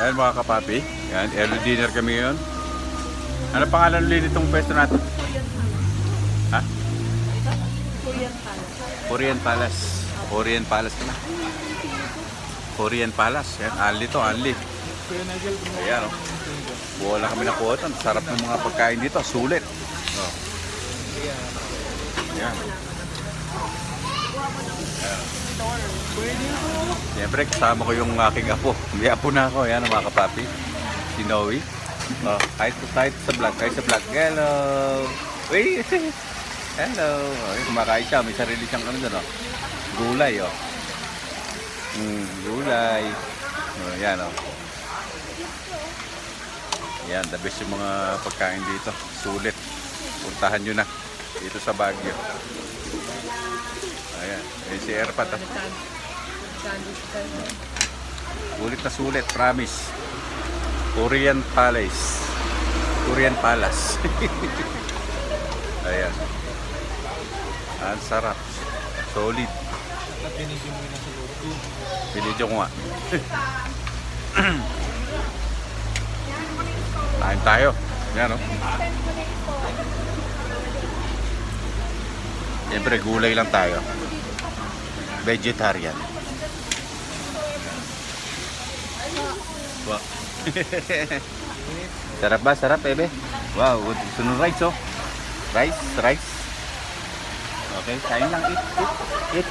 Ayan mga kapapi. Yan, early dinner kami ngayon. Ano pangalan ulit itong pwesto natin? Ha? Korean Palace. Korean Palace ka na. Korean Palace. Yan, only to, only. Ayan, oh. Buo lang kami nakuha ito. Sarap ng mga pagkain dito. Sulit. Oh. Ayan. Siyempre, kasama ko yung aking apo. May apo na ako. Ayan, mga kapapi. Si Noe. Oh, kahit sa vlog. Hello. Uy. Hello. Oh, kumakain siya. May sarili siyang ano doon. Oh. Gulay. Oh. Gulay. Oh, yan. Oh. Yan. The best yung mga pagkain dito. Sulit. Puntahan nyo na. Dito sa Baguio. Ayan. Ayan si Erpat. Oh. Sulit na sulit. Promise. Korean Palace. Korean Palace. Ayan. Ang sarap. Solid. Binidyo ko nga. Kain tayo. Yan o. Siyempre gulay lang tayo. Vegetarian. Wow. Sarap ba? Sarap, Ebe? Wow, sunod rice, oh. Rice. Okay, kain lang. Eat.